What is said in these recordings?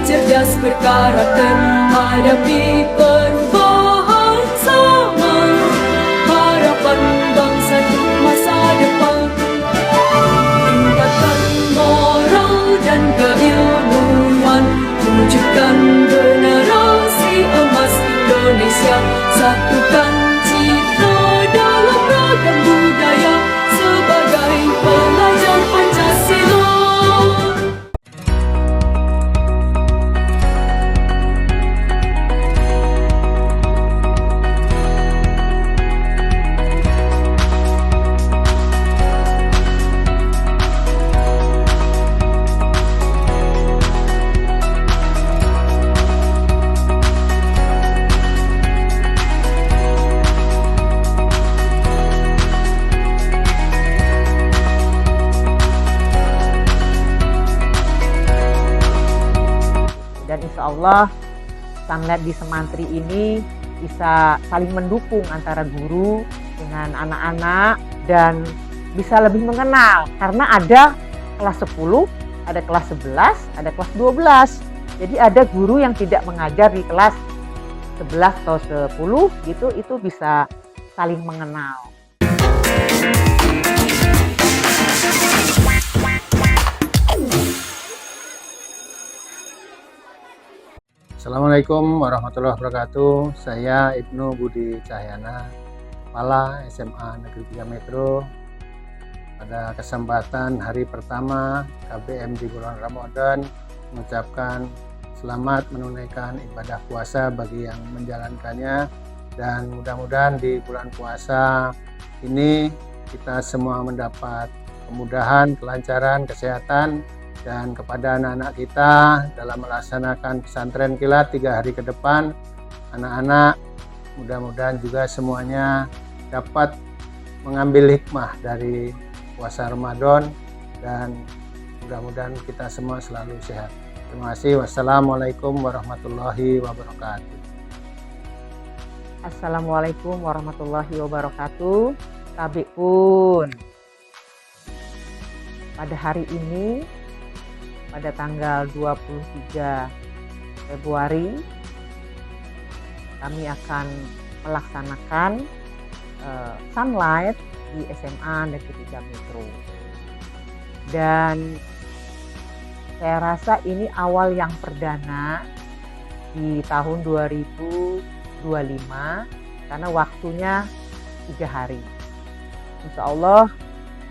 cerdas berkarakter, hadapi perubahan zaman, harapan bangsa untuk masa depan. Tingkatkan moral dan keilmuan, wujudkan generasi emas Indonesia, satukan citra dalam ragam budaya sebagai pelajar Pancasila. Dan insya Allah Sunlight di Semantri ini bisa saling mendukung antara guru dengan anak-anak dan bisa lebih mengenal karena ada kelas 10, ada kelas 11, ada kelas 12. Jadi ada guru yang tidak mengajar di kelas 11 atau 10 gitu, itu bisa saling mengenal. Assalamualaikum warahmatullahi wabarakatuh. Saya Ibnu Budi Cahyana, Kepala SMA Negeri 3 Metro. Pada kesempatan hari pertama KBM di bulan Ramadan, mengucapkan selamat menunaikan ibadah puasa bagi yang menjalankannya, dan mudah-mudahan di bulan puasa ini kita semua mendapat kemudahan, kelancaran, kesehatan, dan kepada anak-anak kita dalam melaksanakan pesantren kilat 3 hari ke depan, anak-anak mudah-mudahan juga semuanya dapat mengambil hikmah dari puasa Ramadan, dan mudah-mudahan kita semua selalu sehat. Terima kasih. Wassalamualaikum warahmatullahi wabarakatuh. Assalamualaikum warahmatullahi wabarakatuh. Tabik pun pada hari ini, pada tanggal 23 Februari, kami akan melaksanakan Sunlight di SMA Negeri 3 Metro. Dan saya rasa ini awal yang perdana di tahun 2025 karena waktunya 3 hari. Insya Allah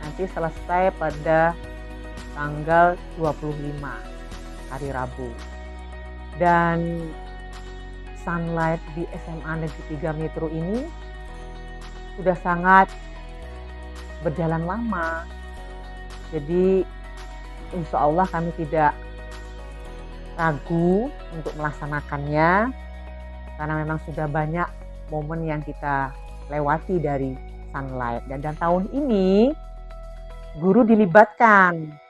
nanti selesai pada tanggal 25 hari Rabu. Dan Sunlight di SMA Negeri 3 Metro ini sudah sangat berjalan lama. Jadi insya Allah kami tidak ragu untuk melaksanakannya karena memang sudah banyak momen yang kita lewati dari Sunlight. Dan tahun ini guru dilibatkan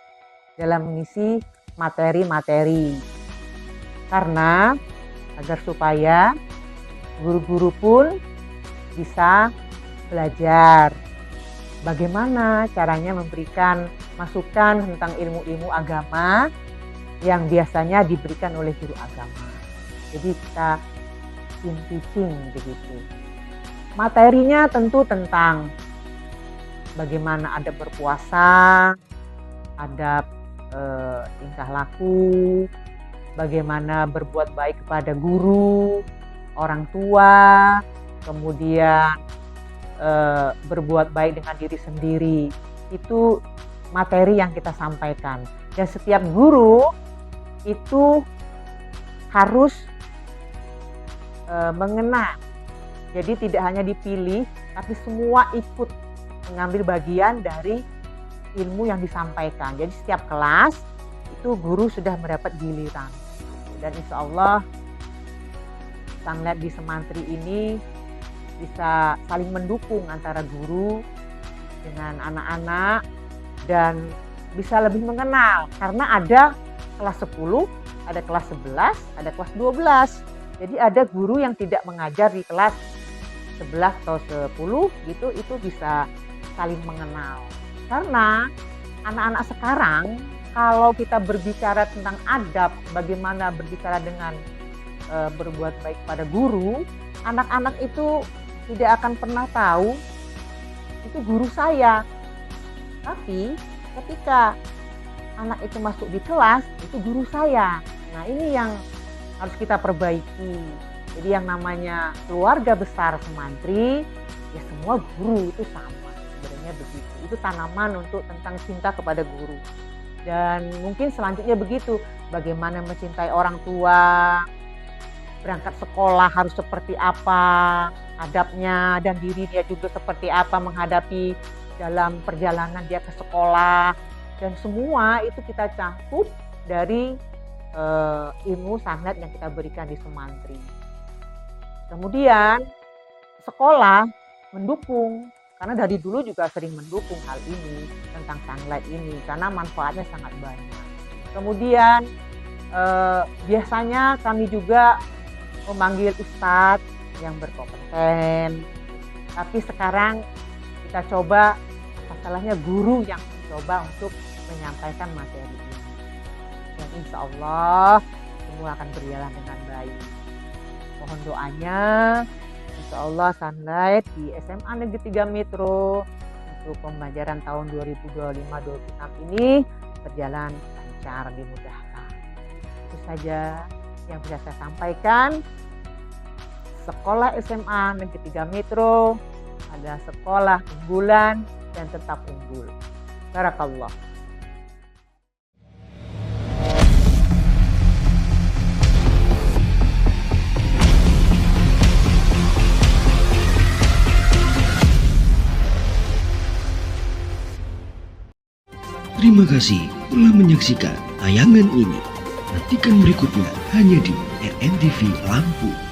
dalam mengisi materi-materi karena agar supaya guru-guru pun bisa belajar bagaimana caranya memberikan masukan tentang ilmu-ilmu agama yang biasanya diberikan oleh guru agama. Jadi kita teaching begitu. Materinya tentu tentang bagaimana adab berpuasa, adab tingkah laku, bagaimana berbuat baik kepada guru, orang tua, kemudian berbuat baik dengan diri sendiri. Itu materi yang kita sampaikan. Dan setiap guru itu harus mengena. Jadi tidak hanya dipilih, tapi semua ikut mengambil bagian dari ilmu yang disampaikan. Jadi setiap kelas itu guru sudah mendapat giliran. Dan insya Allah Sunlight di Semantri ini bisa saling mendukung antara guru dengan anak-anak dan bisa lebih mengenal karena ada kelas 10, ada kelas 11, ada kelas 12. Jadi ada guru yang tidak mengajar di kelas 11 atau 10 gitu, itu bisa saling mengenal. Karena anak-anak sekarang kalau kita berbicara tentang adab, bagaimana berbicara dengan berbuat baik pada guru, anak-anak itu tidak akan pernah tahu itu guru saya. Tapi ketika anak itu masuk di kelas, itu guru saya. Nah, ini yang harus kita perbaiki. Jadi yang namanya keluarga besar semantri, ya semua guru itu sama. Sebenarnya begitu. Itu tanaman untuk tentang cinta kepada guru. Dan mungkin selanjutnya begitu, bagaimana mencintai orang tua, berangkat sekolah harus seperti apa, adabnya, dan diri dia juga seperti apa menghadapi dalam perjalanan dia ke sekolah. Dan semua itu kita cakup dari ilmu sanad yang kita berikan di semantri. Kemudian sekolah mendukung, karena dari dulu juga sering mendukung hal ini tentang sunlight ini karena manfaatnya sangat banyak. Kemudian biasanya kami juga memanggil ustadz yang berkompeten. Tapi sekarang kita coba, masalahnya guru yang mencoba untuk menyampaikan materi ini. Dan insya Allah semua akan berjalan dengan baik. Mohon doanya, insya Allah Sunlight di SMA Negeri 3 Metro untuk pembelajaran tahun 2025-2026 ini berjalan lancar, dimudahkan. Itu saja yang bisa saya sampaikan. Sekolah SMA Negeri 3 Metro adalah sekolah unggulan dan tetap unggul. Barakallah. Terima kasih telah menyaksikan tayangan ini. Nantikan berikutnya hanya di RNTV Lampung.